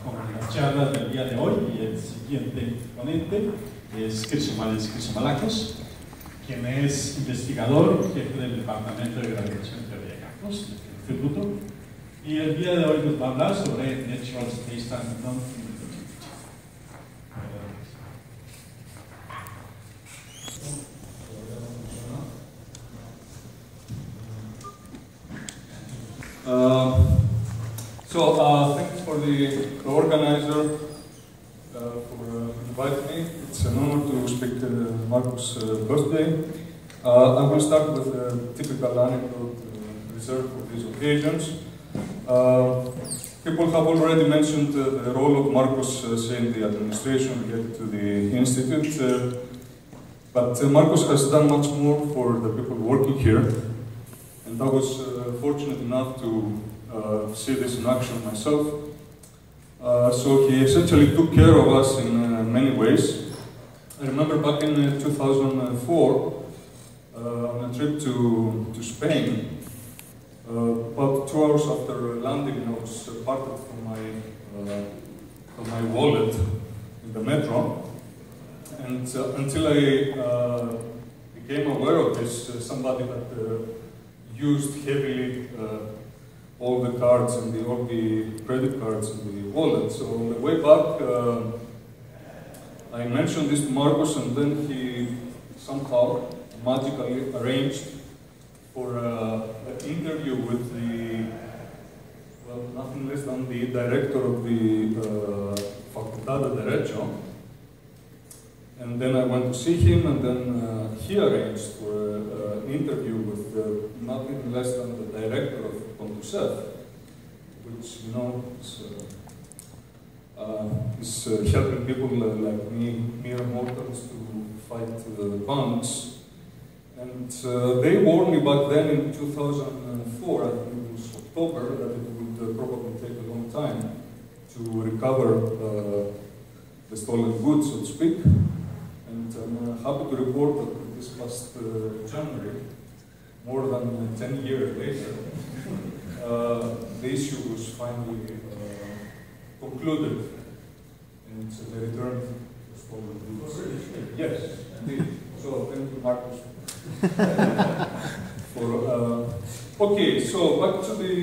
con las charlas del día de hoy, y el siguiente ponente es Chrysomalis Malakos, quien es investigador, jefe del Departamento de Graduación de Teoría de Campos del Instituto, y el día de hoy nos va a hablar sobre Natural Space-Time Non-Commutativity. Thanks for the organizer for inviting me. It's an honor to speak at Marcus' birthday. I will start with a typical anecdote reserved for these occasions. People have already mentioned the role of Marcus, say, in the administration related to the institute, but Marcus has done much more for the people working here, and I was fortunate enough to see this in action myself. So he essentially took care of us in many ways. I remember back in 2004, on a trip to Spain, about 2 hours after landing, I was parted from my wallet in the metro, and until I became aware of this, somebody had used heavily all the cards and all the credit cards in the wallet. So on the way back, I mentioned this to Marcus, and then he somehow magically arranged for an interview with nothing less than the director of the Facultad de Derecho. And then I went to see him, and then he arranged for an interview with nothing less than the director of Conducef, which, you know, is helping people like me, mere mortals, to fight banks. And they warned me back then in 2004, I think it was October, that it would probably take a long time to recover the stolen goods, so to speak. And I'm happy to report that this past January, more than 10 years later, the issue was finally concluded, and they returned the stolen goods. Yes, indeed. So thank you, Marcus. Okay, so back to the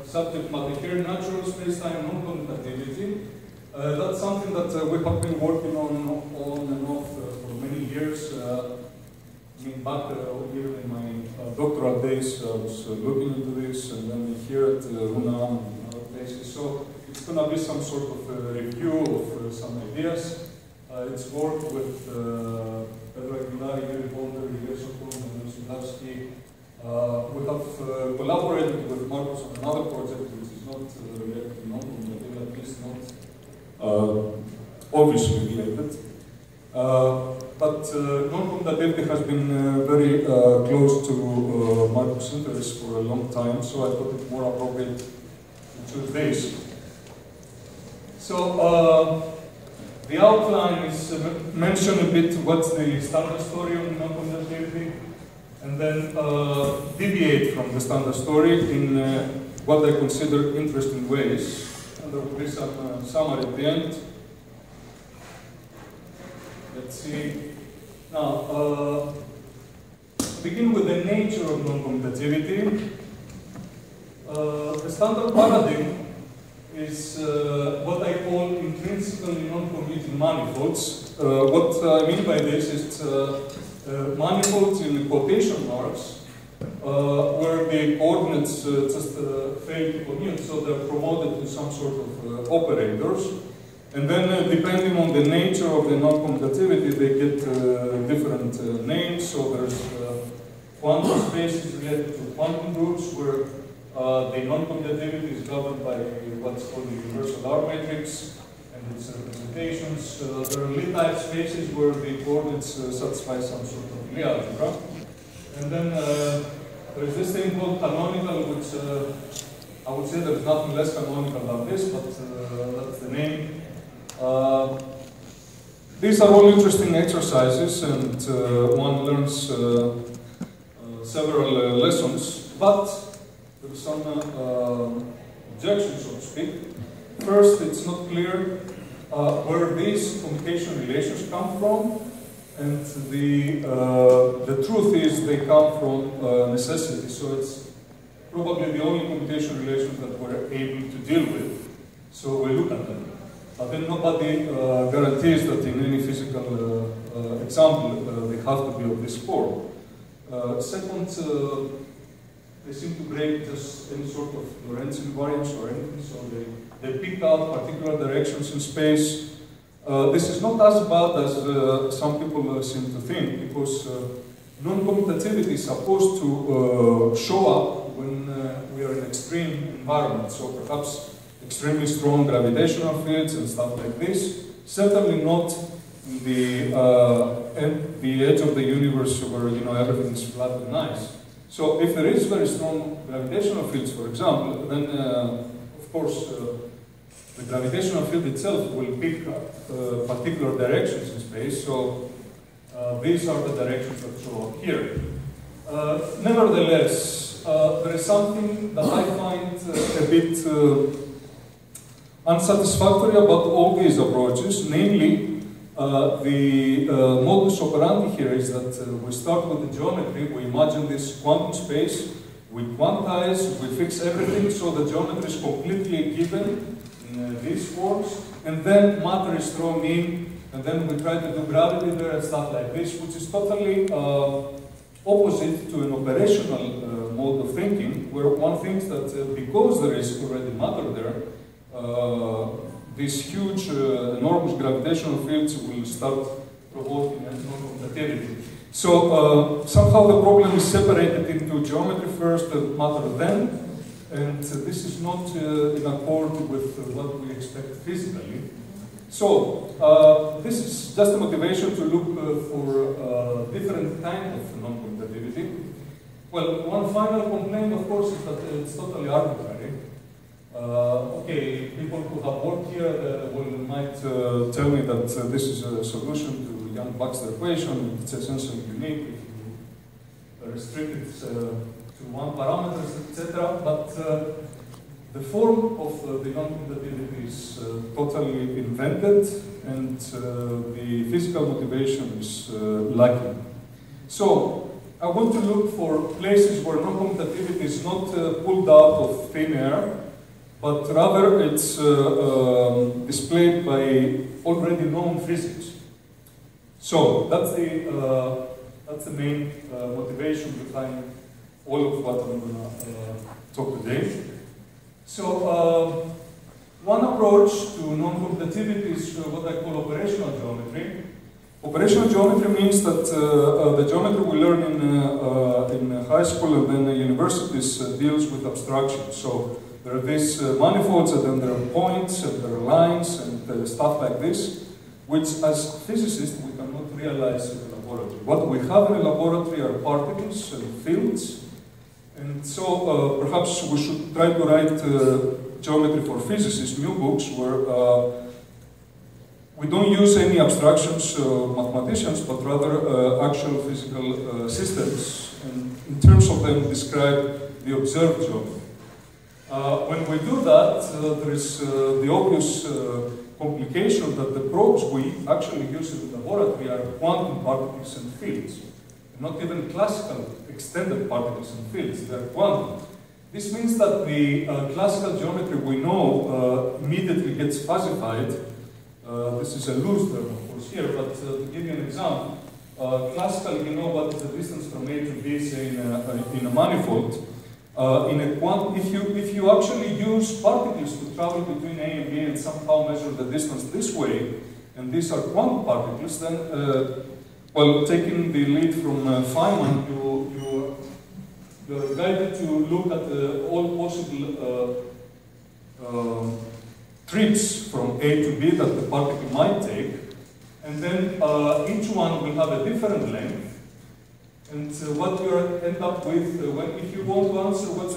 subject matter here, natural space-time non-commutativity. That's something that we have been working on and off for many years. I mean, back here in my doctoral days, I was looking into this, and then here at UNAM and other places. So it's going to be some sort of review of some ideas. It's work with Pedro Aguilar, Yuri Bolder, Ilya Sokol, and Sulavsky. We have collaborated with Marcus on another project which is not related to non-commutativity, at least not obviously related. But non-commutativity has been very close to Marcus' interests for a long time, so I thought it more appropriate to choose this. So the outline is mention a bit what's the standard story on non-commutativity, and then deviate from the standard story in what I consider interesting ways. And there will be some summary at the end. Let's see. Now, begin with the nature of non-commutativity. The standard paradigm is what I call intrinsically non-commuting manifolds. What I mean by this is manifolds in quotation marks, where the coordinates just fail to commute, so they're promoted to some sort of operators. And then, depending on the nature of the non-commutativity, they get different names. So there's quantum spaces related to quantum groups, where the non-commutativity is governed by what's called the universal R matrix and its representations. There are Lie-type spaces where the coordinates satisfy some sort of Lie algebra. And then there is this thing called canonical, which I would say there's nothing less canonical than this, but that's the name. These are all interesting exercises, and one learns several lessons, but there is some objection, so to speak. First, it's not clear where these commutation relations come from, and the truth is they come from necessity. So it's probably the only commutation relations that we're able to deal with. So we look at them. But then nobody guarantees that in any physical example they have to be of this form. Second, they seem to break just any sort of Lorentz invariance or anything, so they pick out particular directions in space. This is not as bad as some people seem to think, because non-commutativity is supposed to show up when we are in extreme environments, so perhaps extremely strong gravitational fields and stuff like this. Certainly not in the edge of the universe where everything is flat and nice. So if there is very strong gravitational fields, for example, then of course the gravitational field itself will pick particular directions in space. So these are the directions that show up here. Nevertheless, there is something that I find a bit unsatisfactory about all these approaches, namely the modus operandi here is that we start with the geometry, we imagine this quantum space, we quantize, we fix everything so the geometry is completely given in these forms, and then matter is thrown in, and then we try to do gravity there and stuff like this, which is totally opposite to an operational mode of thinking, where one thinks that because there is already matter there, these huge, enormous gravitational fields will start provoking non-commutativity. So somehow the problem is separated into geometry first and matter then, and this is not in accord with what we expect physically. So this is just a motivation to look for different kind of non-commutativity. Well, one final complaint, of course, is that it's totally arbitrary. Okay, people who have worked here might tell me that this is a solution to Young-Baxter equation. It's essentially unique if you restrict it to one parameter, etc. But the form of the non-commutativity is totally invented, and the physical motivation is lacking. So I want to look for places where non-commutativity is not pulled out of thin air, but rather it's displayed by already known physics. So that's the main motivation behind all of what I'm going to talk today. So one approach to non-commutativity is what I call operational geometry. Operational geometry means that the geometry we learn in high school and then universities deals with abstraction. So there are these manifolds, and then there are points, and there are lines, and stuff like this, which as physicists we cannot realize in the laboratory. What we have in the laboratory are particles and fields, and so perhaps we should try to write geometry for physicists, new books, where we don't use any abstractions, mathematicians, but rather actual physical systems, and in terms of them describe the observed geometry. When we do that, there is the obvious complication that the probes we actually use in the laboratory are quantum particles and fields. Not even classical extended particles and fields, they are quantum. This means that the classical geometry we know immediately gets fuzzified. This is a loose term, of course, here, but to give you an example, classically you know what is the distance from A to B, say, in a manifold. If you actually use particles to travel between A and B and somehow measure the distance this way, and these are quantum particles, then, well, taking the lead from Feynman, you're guided to look at all possible trips from A to B that the particle might take, and then each one will have a different length. And what you end up with, if you want to answer what's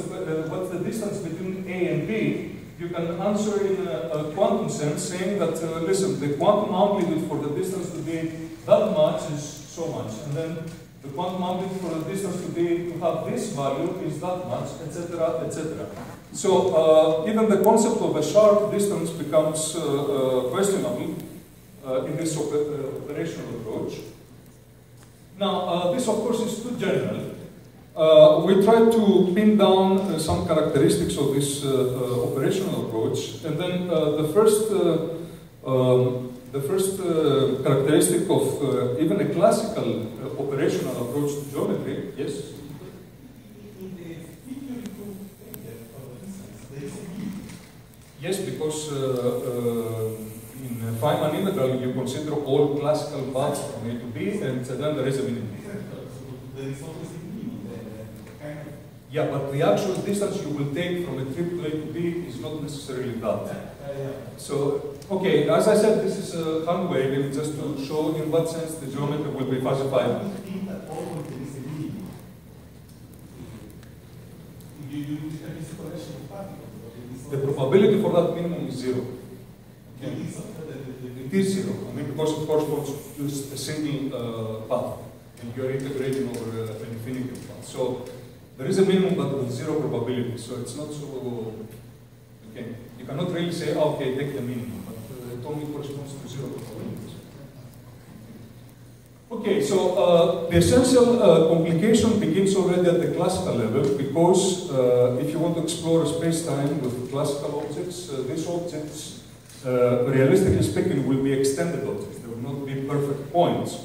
the distance between A and B, you can answer in a quantum sense, saying that, listen, the quantum amplitude for the distance to be that much is so much, and then the quantum amplitude for the distance to be to have this value is that much, etc., etc. So even the concept of a sharp distance becomes questionable in this operational approach. Now, this of course is too general. We try to pin down some characteristics of this operational approach, and then the first characteristic of even a classical operational approach to geometry, yes? Yes, because in Feynman integral you consider all classical paths from A to B, and then there is a minimum. Yeah, but the actual distance you will take from a trip to A to B is not necessarily that. So, okay, as I said, this is a hand waving just to show in what sense the geometry will be falsified. The probability for that minimum is 0. Okay. It is 0. I mean, because it corresponds to a single path, and you are integrating over an infinity of paths. So there is a minimum, but with 0 probability. So it's not so. Okay, you cannot really say, oh, okay, take the minimum, but it only corresponds to 0 probabilities. Okay, so the essential complication begins already at the classical level, because if you want to explore a space-time with classical objects, these objects, realistically speaking, will be extended objects. They will not be perfect points.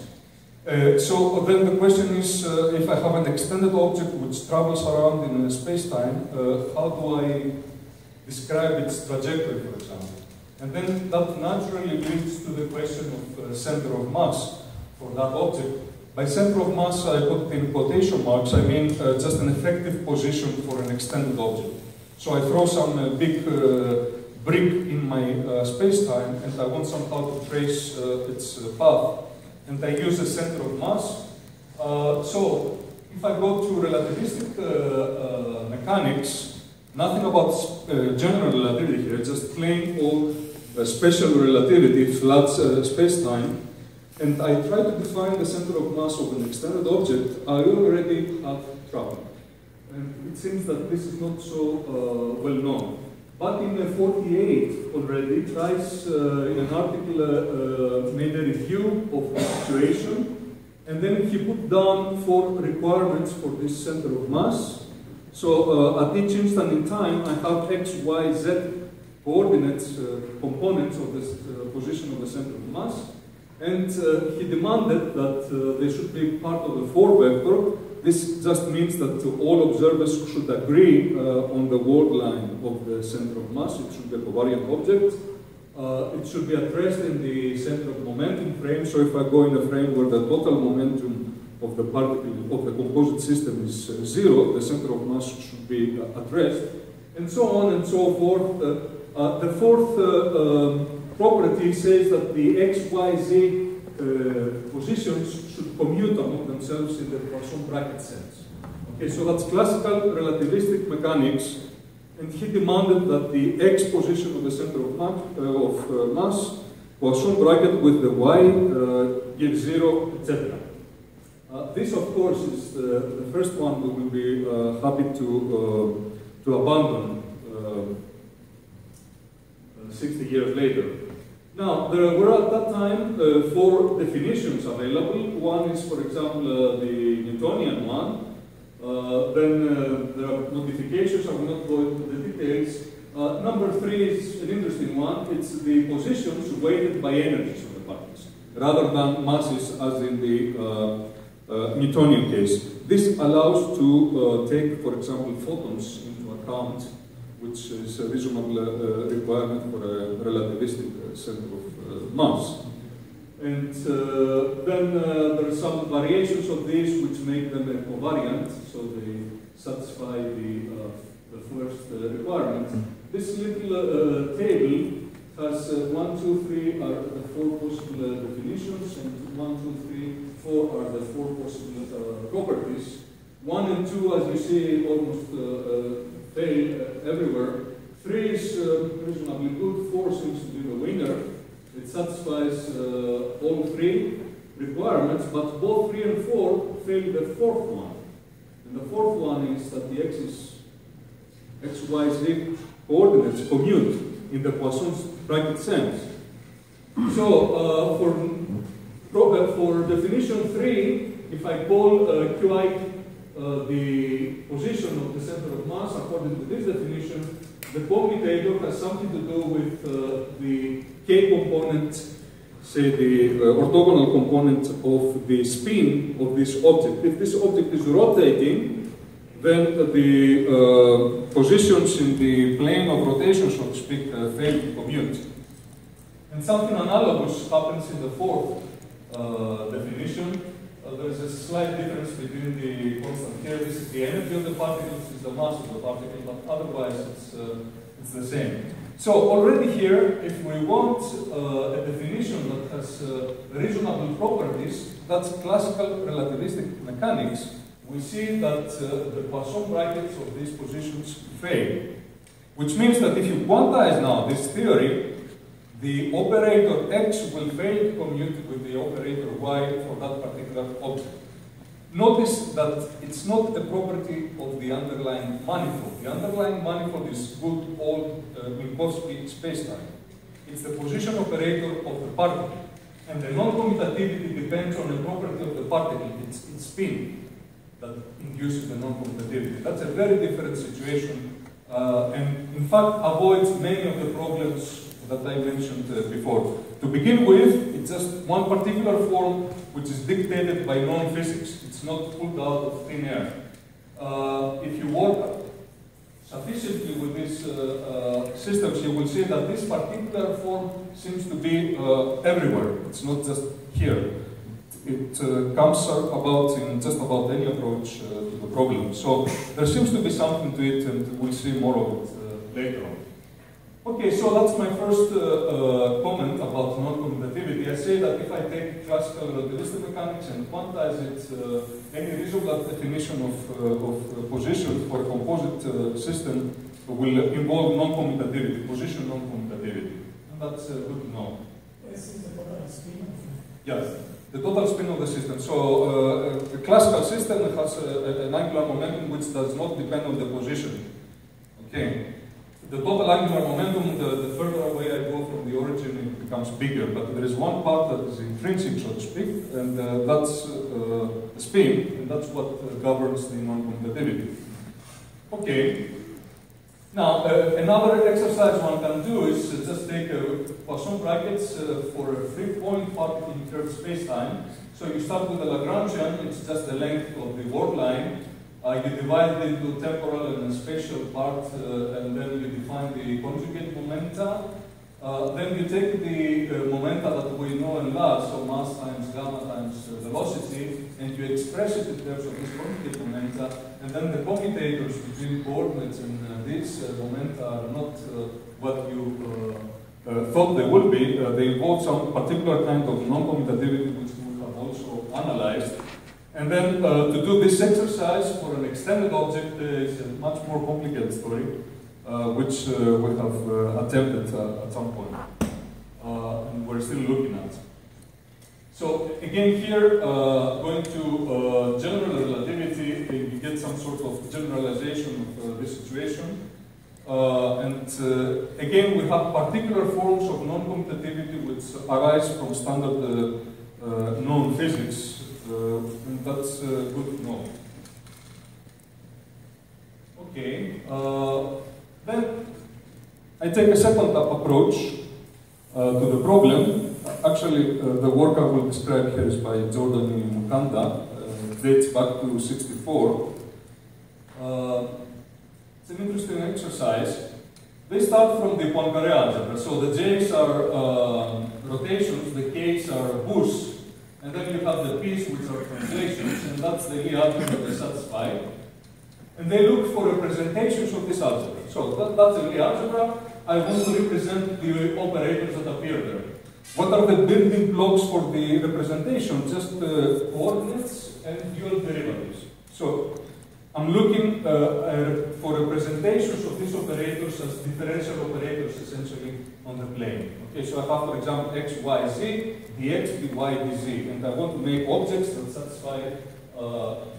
So then the question is, if I have an extended object which travels around in a space-time, how do I describe its trajectory, for example? And then that naturally leads to the question of center of mass for that object. By center of mass, I put in quotation marks, I mean just an effective position for an extended object. So I throw some big brick in my space-time, and I want somehow to trace its path, and I use the center of mass. So if I go to relativistic mechanics, nothing about general relativity here, just plain old special relativity, flat space-time. And I try to define the center of mass of an extended object, I already have trouble. And it seems that this is not so well known. But in 48 already, Trice in an article made a review of the situation, and then he put down 4 requirements for this center of mass. So at each instant in time, I have x, y, z coordinates, components of this position of the center of mass. And he demanded that they should be part of the 4 vector. This just means that all observers should agree on the word line of the center of mass. It should be a covariant object. It should be addressed in the center of momentum frame. So if I go in a frame where the total momentum of the particle of the composite system is 0, the center of mass should be addressed, and so on and so forth. The 4th property says that the x, y, z positions should commute among themselves in the Poisson bracket sense. Okay, so that's classical relativistic mechanics, and he demanded that the x position of the center of mass, Poisson bracket with the y gives 0, etc. This, of course, is the first one we will be happy to abandon 60 years later. Now, there were at that time 4 definitions available. One is, for example, the Newtonian one. Then there are modifications, I will not go into the details. Number 3 is an interesting one. It's the positions weighted by energies of the particles, rather than masses as in the Newtonian case. This allows to take, for example, photons into account, which is a reasonable requirement for a relativistic center of mass. And then there are some variations of this which make them a covariant, so they satisfy the first requirement. This little table has 1, 2, 3 are the 4 possible definitions, and 1, 2, 3, 4 are the 4 possible properties. 1 and 2, as you see, almost fail everywhere. 3 is reasonably good, 4 seems to be the winner. It satisfies all 3 requirements, but both 3 and 4 fail the 4th one. And the 4th one is that the x is x, y, z coordinates commute in the Poisson bracket sense. So for definition 3, if I call qi the position of the center of mass according to this definition, the commutator has something to do with the k component, say the orthogonal component of the spin of this object. If this object is rotating, then the positions in the plane of rotation, so to speak, fail to commute. And something analogous happens in the fourth definition. There is a slight difference between the constant here. This is the energy of the particles, this is the mass of the particle, but otherwise it's the same. So already here, if we want a definition that has reasonable properties, that's classical relativistic mechanics, we see that the Poisson brackets of these positions fail. Which means that if you quantize now this theory, the operator x will fail to commute with the operator y for that particular object. Notice that it's not a property of the underlying manifold. The underlying manifold is good old Minkowski spacetime. It's the position operator of the particle. And the non-commutativity depends on the property of the particle, its spin, that induces the non-commutativity. That's a very different situation, and in fact avoids many of the problems that I mentioned before. To begin with, it's just one particular form which is dictated by known physics. It's not pulled out of thin air. If you work sufficiently with these systems, you will see that this particular form seems to be everywhere. It's not just here. It comes about in just about any approach to the problem. So there seems to be something to it, and we'll see more of it later on. Okay, so that's my first comment about non-commutativity. I say that if I take classical relativistic mechanics and quantize it, any reasonable definition of position for a composite system will involve non-commutativity, position non-commutativity. And that's good to know. This is the total spin. Yes, the total spin of the system. So the classical system has an angular momentum which does not depend on the position. Okay. The total angular momentum, the further away I go from the origin, it becomes bigger. But there is one part that is intrinsic, so to speak, and that's the spin, and that's what governs the non-commutativity. Okay. Now, another exercise one can do is just take Poisson brackets for a free-point particle in curved space-time. So you start with the Lagrangian, it's just the length of the word line. You divide it into temporal and spatial part, and then you define the conjugate momenta. Then you take the momenta that we know and love, so mass times gamma times velocity, and you express it in terms of this conjugate momenta, and then the commutators between coordinates and these momenta are not what you thought they would be. They involve some particular kind of non-commutativity, which we have also analyzed. And then to do this exercise for an extended object is a much more complicated story, which we have attempted at some point, and we're still looking at. So again here, going to general relativity, you get some sort of generalization of this situation. And again, we have particular forms of non-commutativity which arise from standard known physics. And that's good to know. Okay, then I take a second approach to the problem. Actually, the work I will describe here is by Jordan Mukanda, dates back to '64. It's an interesting exercise. They start from the Poincaré algebra. So the J's are rotations, the K's are boosts. And then you have the P's, which are translations, and that's the Lie algebra they satisfy. And they look for representations of this algebra. So that's the Lie algebra. I want to represent the operators that appear there. What are the building blocks for the representation? Just coordinates and dual derivatives. So I'm looking for representations of these operators as differential operators, essentially, on the plane. Okay, so I have, for example, x, y, z, dx, dy, dz, and I want to make objects that satisfy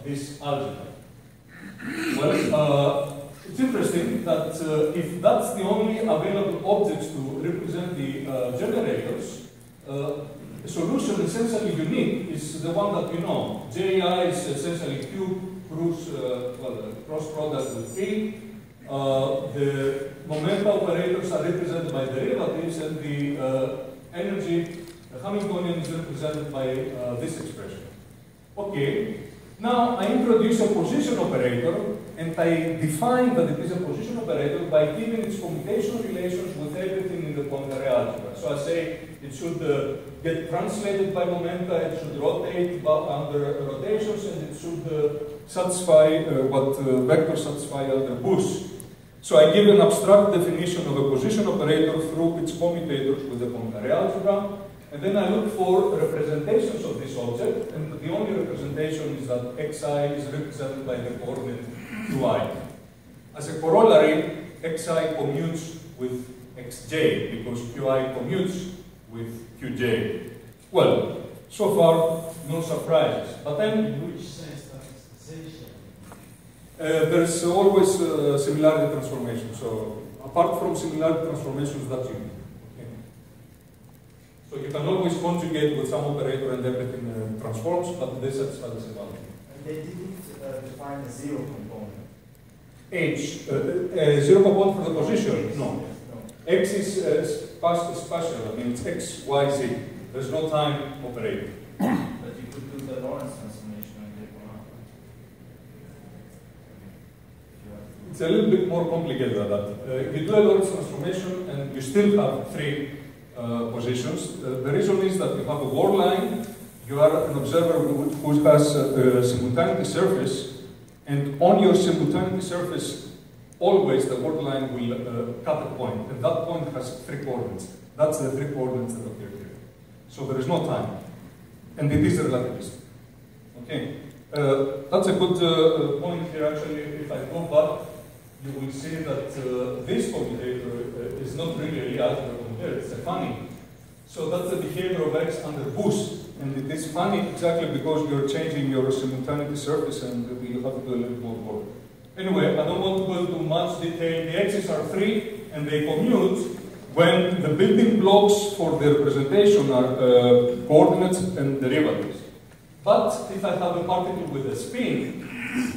this algebra. Well, it's interesting that if that's the only available objects to represent the generators, a solution essentially unique is the one that we know. JI is essentially Q cross product with P. The momenta operators are represented by derivatives, and the energy, the Hamiltonian, is represented by this expression. Okay, now I introduce a position operator, and I define that it is a position operator by giving its commutation relations with everything in the Poincare algebra. So I say it should get translated by momenta, it should rotate under rotations, and it should satisfy what vectors satisfy under Bush. So I give an abstract definition of a position operator through its commutators with the Poincare algebra, and then I look for representations of this object, and the only representation is that xi is represented by the coordinate qi. As a corollary, xi commutes with xj, because qi commutes with qj. Well, so far, no surprises. But then, in which sense that is essential? There's always similarity transformation. So, apart from similarity transformations, that's unique. Okay. So, you can always conjugate with some operator and everything transforms, but they satisfy the same value. And they didn't define a zero component. H, zero component for the position? No. X is spatial, I mean it's x, y, z. There's no time operator. But you could do the Lorentz transformation and get one out. It's a little bit more complicated than that. You do a Lorentz transformation and you still have three positions. The reason is that you have a Ward line, you are an observer who has a simultaneity surface, and on your simultaneity surface, always the Ward line will cut a point, and that point has three coordinates. That's the three coordinates that appear here. So there is no time, and it is relativistic. Okay, that's a good point here. Actually, if I go back, you will see that this commutator is not really a real algebra commutator. It's a funny. So that's the behavior of x under boost. And it is funny exactly because you're changing your simultaneity surface and you have to do a little more work. Anyway, I don't want to go into much detail. The x's are free and they commute when the building blocks for the representation are coordinates and derivatives. But if I have a particle with a spin,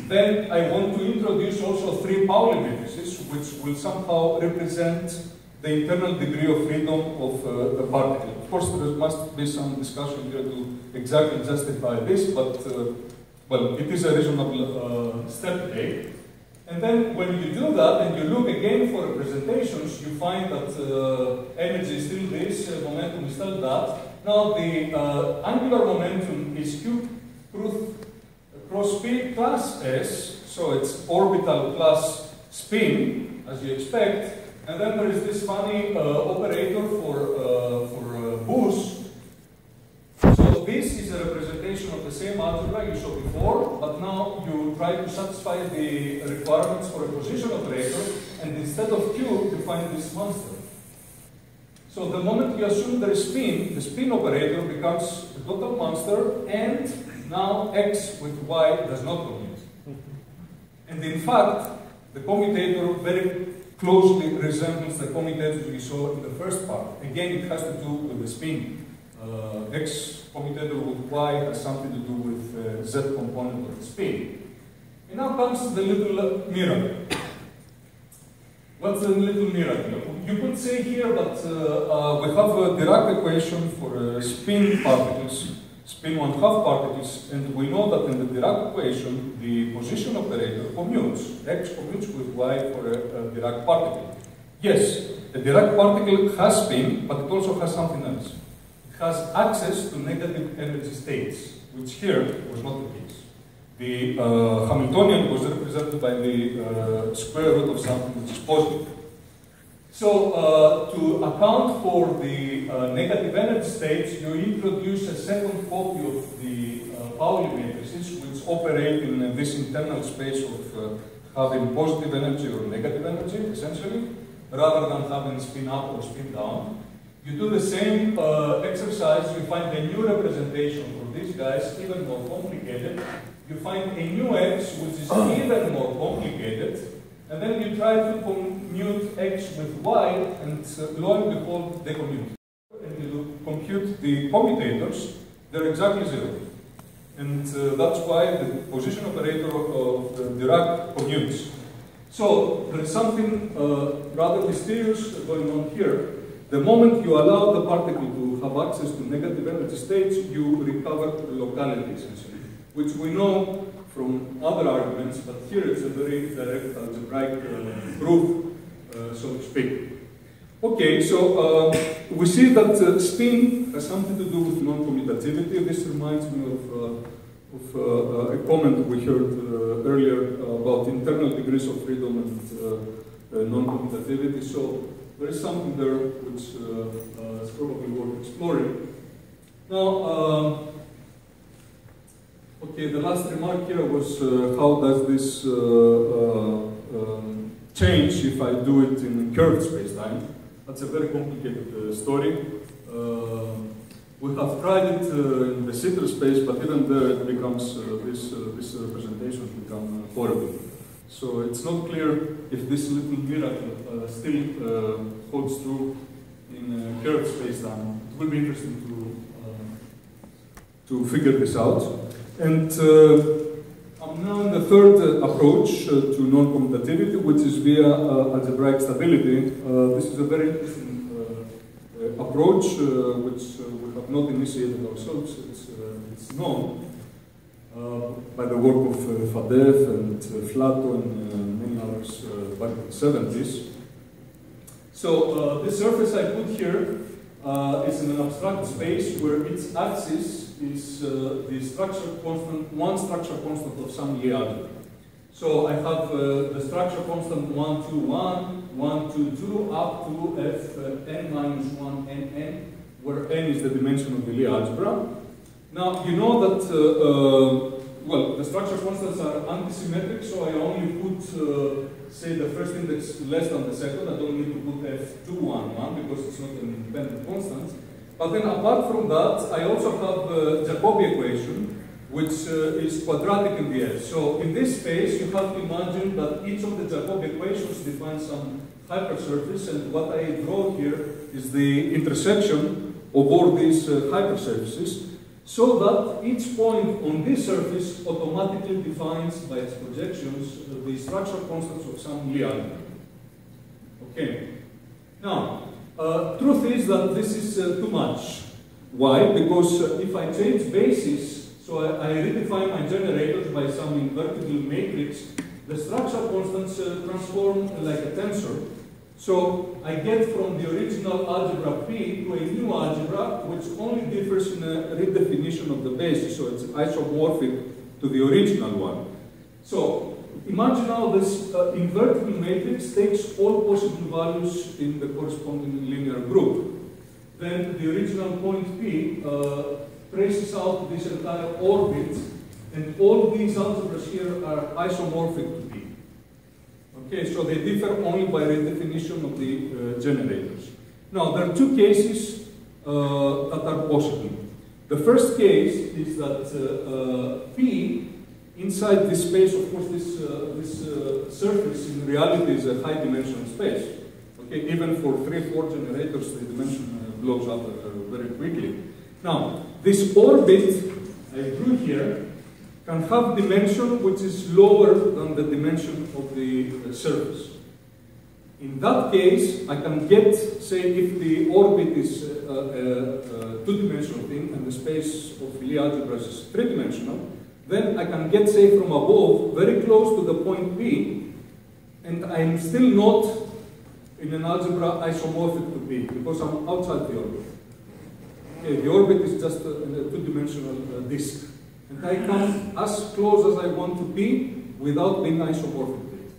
then I want to introduce also three Pauli matrices which will somehow represent the internal degree of freedom of the particle. Of course, there must be some discussion here to exactly justify this, but well, it is a reasonable step today. And then when you do that and you look again for representations, you find that energy is still this, momentum is still that. Now the angular momentum is Q cross P plus S, so it's orbital plus spin, as you expect. And then there is this funny operator for boost. So this is a representation of the same algebra you saw before, but now you try to satisfy the requirements for a position operator, and instead of Q, you find this monster. So the moment you assume there is spin, the spin operator becomes a total monster, and now X with Y does not commute. And in fact, the commutator very closely resembles the commutators we saw in the first part. Again, it has to do with the spin. X commutator with Y has something to do with Z component of the spin. And now comes the little miracle. What's the little miracle? You could say here that we have a Dirac equation for spin particles, spin 1/2 particles, and we know that in the Dirac equation, the position operator commutes. X commutes with Y for a Dirac particle. Yes, the Dirac particle has spin, but it also has something else. It has access to negative energy states, which here was not the case. The Hamiltonian was represented by the square root of something which is positive. So, to account for the negative energy states, you introduce a second copy of the Pauli matrices, which operate in this internal space of having positive energy or negative energy, essentially, rather than having spin up or spin down. You do the same exercise, you find a new representation for these guys, even more complicated. You find a new X, which is even more complicated, and then you try to commute x with y, and lo and behold, they commute. And you compute the commutators, they're exactly 0. And that's why the position operator of the Dirac commutes. So there is something rather mysterious going on here. The moment you allow the particle to have access to negative energy states, you recover locality, essentially, which we know from other arguments, but here it's a very direct algebraic proof, so to speak. Okay, so we see that spin has something to do with non-commutativity. This reminds me of a comment we heard earlier about internal degrees of freedom and non-commutativity. So there is something there which is probably worth exploring. Now, okay, the last remark here was how does this change if I do it in curved spacetime? That's a very complicated story. We have tried it in the Sitter space, but even there it becomes, these representations become horrible. So it's not clear if this little miracle still holds true in curved spacetime. It will be interesting to figure this out. And I'm now in the third approach to non-commutativity, which is via algebraic stability. This is a very interesting approach, which we have not initiated ourselves. It's known by the work of Faddeev and Flato and many others back in the 70s. So this surface I put here is in an abstract space where its axis is the structure constant, one structure constant of some Lie algebra. So I have the structure constant 1, 2, 1, 1, 2, 2, up to Fn minus 1 Nn, where n is the dimension of the Lie algebra. Now, you know that, well, the structure constants are antisymmetric, so I only put, say, the first index less than the second. I don't need to put F2, 1, 1, because it's not an independent constant. But then apart from that, I also have the Jacobi equation, which is quadratic in the S. So in this space, you have to imagine that each of the Jacobi equations defines some hypersurface, and what I draw here is the intersection of all these hypersurfaces, so that each point on this surface automatically defines by its projections the structure constants of some Lie algebra. Okay. Now, truth is that this is too much. Why? Because if I change basis, so I redefine my generators by some invertible matrix, the structure constants transform like a tensor. So I get from the original algebra P to a new algebra, which only differs in a redefinition of the basis, so it's isomorphic to the original one. So imagine now this invertible matrix takes all possible values in the corresponding linear group. Then the original point P traces out this entire orbit, and all these algebras here are isomorphic to P. Okay, so they differ only by redefinition of the generators. Now, there are two cases that are possible. The first case is that P, inside this space, of course, this surface in reality is a high-dimensional space. Okay, even for 3-4 generators, the dimension blows up very quickly. Now, this orbit I drew here can have dimension which is lower than the dimension of the surface. In that case, I can get, say, if the orbit is a two-dimensional thing and the space of Lie algebra is three-dimensional, then I can get, say, from above, very close to the point P, and I'm still not in an algebra isomorphic to P, because I'm outside the orbit. Okay, the orbit is just a two-dimensional disk. And I come as close as I want to P without being isomorphic to it.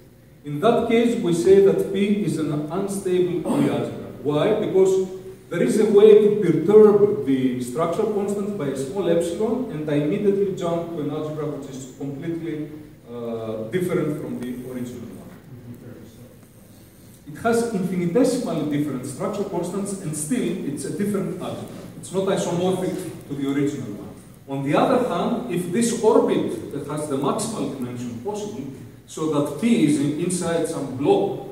In that case, we say that P is an unstable Lie algebra. Why? Because there is a way to perturb the structure constant by a small epsilon, and I immediately jump to an algebra which is completely different from the original one. It has infinitesimally different structure constants, and still it's a different algebra. It's not isomorphic to the original one. On the other hand, if this orbit that has the maximal dimension possible so that P is inside some block,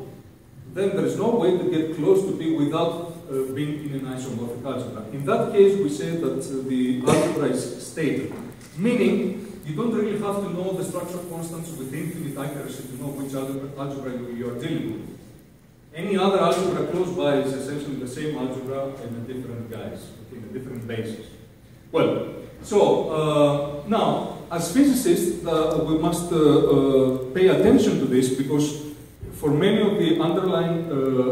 then there is no way to get close to P without being in an isomorphic algebra. In that case, we say that the algebra is stable, meaning you don't really have to know the structure constants with infinite accuracy to know which algebra you are dealing with. Any other algebra close by is essentially the same algebra in a different guise, in a different basis. Well, so now, as physicists, we must pay attention to this, because for many of the underlying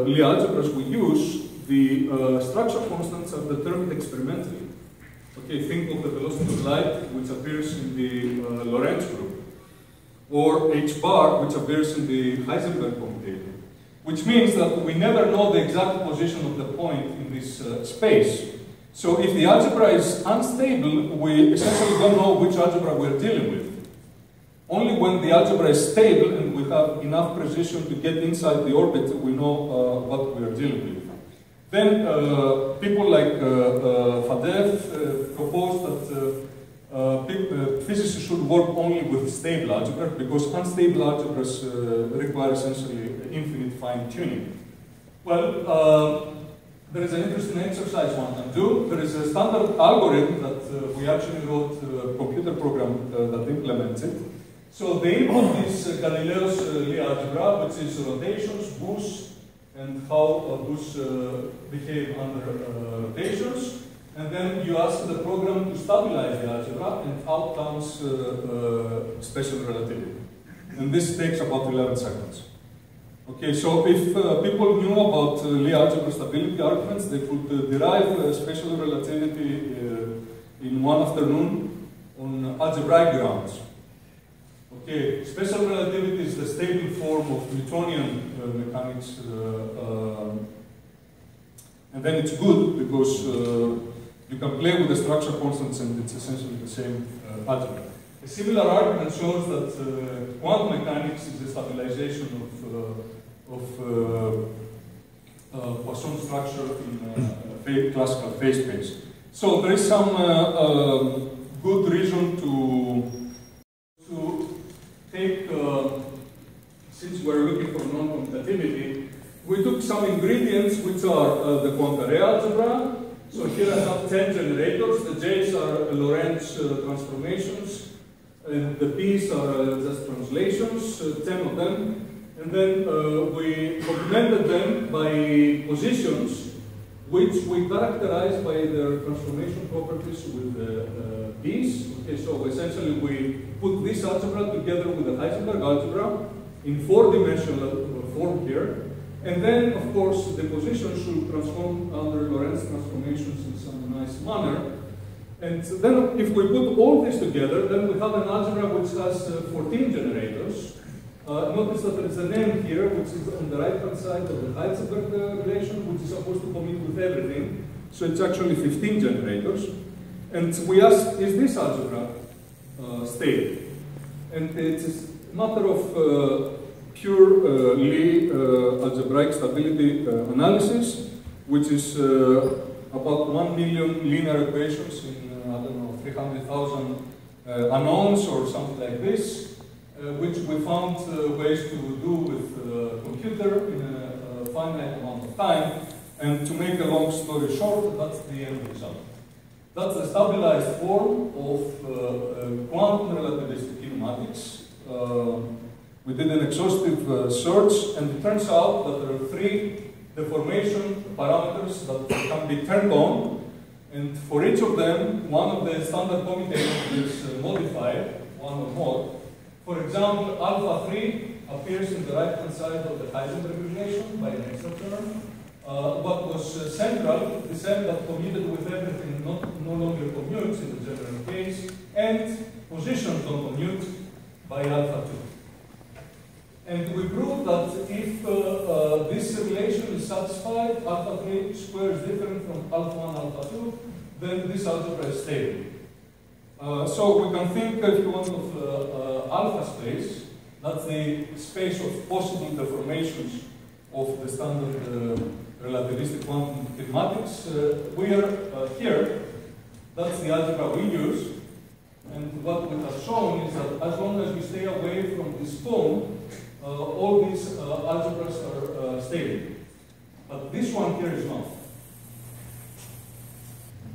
Lie algebras we use, the structure constants are determined experimentally. Okay, think of the velocity of light, which appears in the Lorentz group, or h bar, which appears in the Heisenberg commutator, which means that we never know the exact position of the point in this space. So if the algebra is unstable, we essentially don't know which algebra we're dealing with. Only when the algebra is stable and we have enough precision to get inside the orbit, we know what we are dealing with. Then people like Fadeev proposed that physicists should work only with stable algebra, because unstable algebras require essentially infinite fine-tuning. Well, there is an interesting exercise one can do. There is a standard algorithm that we actually wrote a computer program that implements it. So the input is Galileo's Lie algebra, which is rotations, boosts, and how boosts behave under rotations. And then you ask the program to stabilize the algebra, and out comes special relativity. And this takes about 11 seconds. Okay, so if people knew about Lie algebra stability arguments, they could derive special relativity in one afternoon on algebraic grounds. Okay, special relativity is the stable form of Newtonian mechanics, and then it's good because you can play with the structure constants and it's essentially the same algebra. A similar argument shows that quantum mechanics is the stabilization of Poisson structure in classical phase space. So there is some good reason to take, since we're looking for non-commutativity, we took some ingredients which are the Poincare algebra. So here I have 10 generators. The J's are Lorentz transformations, and the P's are just translations, 10 of them. And then we complemented them by positions, which we characterized by their transformation properties with the P's. Okay, so essentially we put this algebra together with the Heisenberg algebra in 4-dimensional form here. And then, of course, the positions should transform under Lorentz transformations in some nice manner. And then if we put all this together, then we have an algebra which has 14 generators. Notice that there is an M here, which is on the right-hand side of the Heisenberg relation, which is supposed to commute with everything. So it's actually 15 generators. And we asked, is this algebra stable? And it's a matter of pure Lie algebraic stability analysis, which is about 1 million linear equations in, I don't know, 300,000 unknowns or something like this, which we found ways to do with a computer in a finite amount of time. And to make a long story short, that's the end result. That's the stabilized form of quantum relativistic kinematics. We did an exhaustive search, and it turns out that there are 3 deformation parameters that can be turned on, and for each of them, one of the standard commutators is modified, one or more. For example, alpha 3 appears in the right-hand side of the Heisenberg relation by an extra term. What was central, this M that commuted with everything no longer commutes in the general case, and positions don't commute by alpha 2. And we proved that if this relation is satisfied, alpha 3 square is different from alpha 1, alpha 2, then this algebra is stable. So we can think, if you want, of alpha space. That's the space of possible deformations of the standard relativistic quantum kinematics. We are here. That's the algebra we use. And what we have shown is that as long as we stay away from this phone, all these algebras are stable. But this one here is not.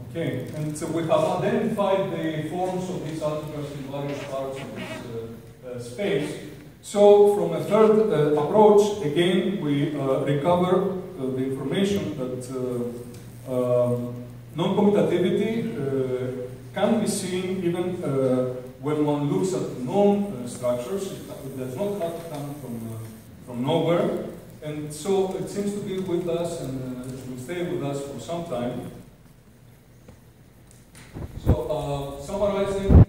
Okay, and so we have identified the forms of these algebras in various parts of this space. So from a third approach, again, we recover the information that non-commutativity can be seen even when one looks at known structures. It does not have to come from nowhere. And so it seems to be with us and it will stay with us for some time. So, summarizing,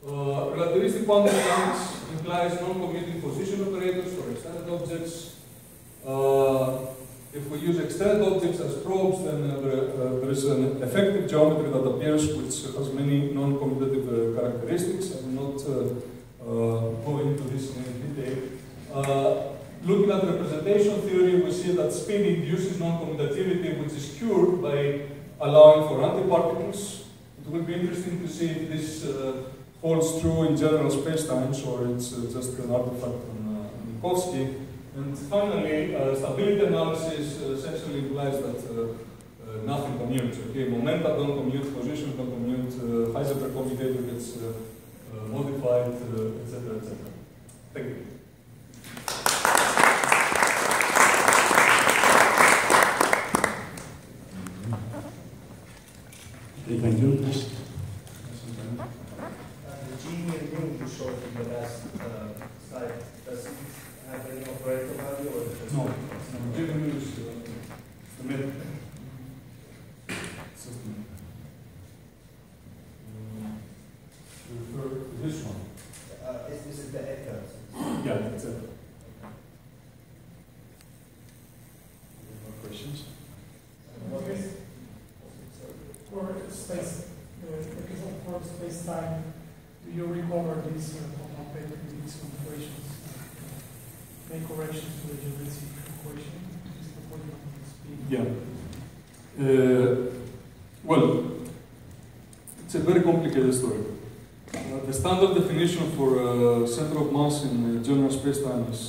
relativistic quantum mechanics implies non-commuting position operators for extended objects. If we use extended objects as probes, then there is an effective geometry that appears which has many non-commutative characteristics. I will not go into this in any detail. Looking at representation theory, we see that spin induces non-commutativity, which is cured by allowing for antiparticles. It will be interesting to see if this holds true in general spacetimes or it's just an artifact on Minkowski. And finally, stability analysis essentially implies that nothing commutes. Okay, momenta don't commute, positions don't commute, Heisenberg commutator gets modified, etc., etc. Thank you. Thank you. The G and U you showed in the last slide, does it have any operator value or is it No, G and U is the middle. Refer to this one. Is it the eta? Yeah, that's it. Any more questions? What is For space, because for space-time, do you recover these on paper these configurations, make corrections to the geometric equation? Is the point of speed? Yeah. Well, it's a very complicated story. The standard definition for center of mass in general spacetime is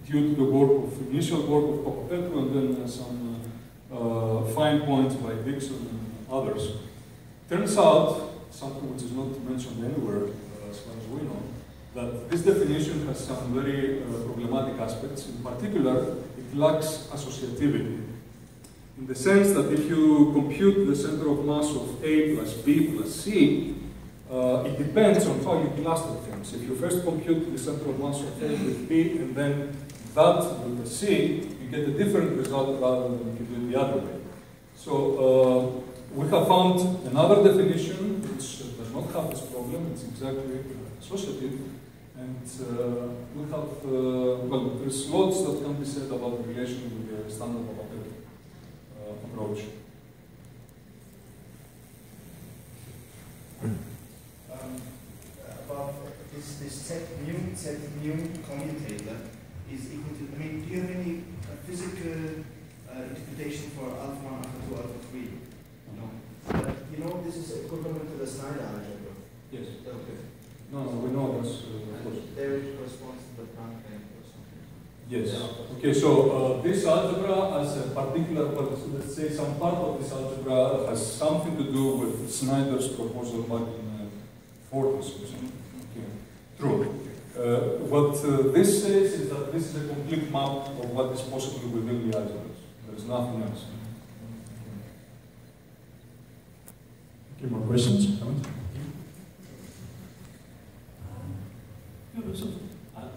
due to the work of initial work of Papapetrou and then some fine points by Dixon and others. Turns out, something which is not mentioned anywhere, as far as we know, that this definition has some very problematic aspects. In particular, it lacks associativity. In the sense that if you compute the center of mass of A plus B plus C, it depends on how you cluster things. If you first compute the center of mass of A with B and then that with the C, you get a different result rather than if you do it the other way. So we have found another definition which does not have this problem. It's exactly associative. And we have, well, there's lots that can be said about the relation with the standard approach. about this set mu commutator is equal to, I mean, do you have any physical interpretation for alpha 1, alpha 2, alpha 3? No. But you know, this is equivalent to the Snyder algebra. Yes. Okay. No, we know this. There it corresponds to the Planck length or something. Yes. Yeah. Okay, so this algebra has a particular, well, let's say some part of this algebra has something to do with Snyder's proposal back in Fortis or something. Okay. True. What this says is that this is a complete map of what is possible within the algebras. There is nothing else. Okay, more questions?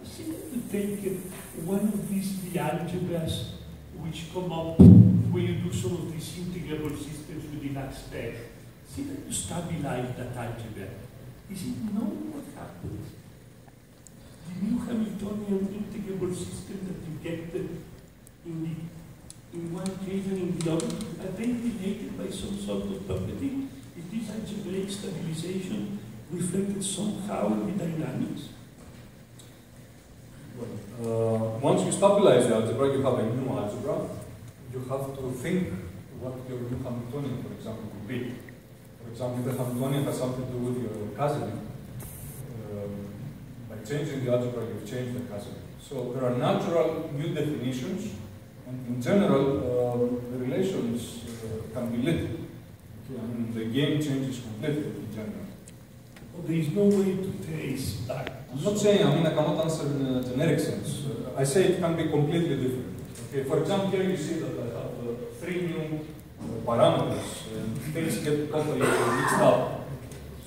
Seem to take one of these the algebras which come up when you do some of these integrable systems within AXPEC, see that you stabilize that algebra. Is it known what happens? The new Hamiltonian integrable system that you get in one case and in the other, are they related by some sort of property? Is this algebraic stabilization reflected somehow in the dynamics? Well, once you stabilize the algebra, you have a new algebra. You have to think what your new Hamiltonian, for example, would be. For example, the Hamiltonian has something to do with your Casimir. By changing the algebra, you've changed the Casimir. So there are natural new definitions, and in general, the relations can be little. Okay? I mean, the game changes completely in general. There is no way to trace back. I'm not saying, I cannot answer in a generic sense. I say it can be completely different. Okay, for example, here you see that I have 3 new parameters, and things get totally mixed up.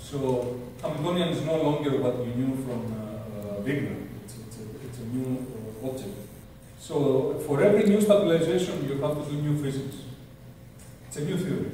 So Hamiltonian is no longer what you knew from Wigner. It's a new object. So for every new stabilization, you have to do new physics. It's a new theory.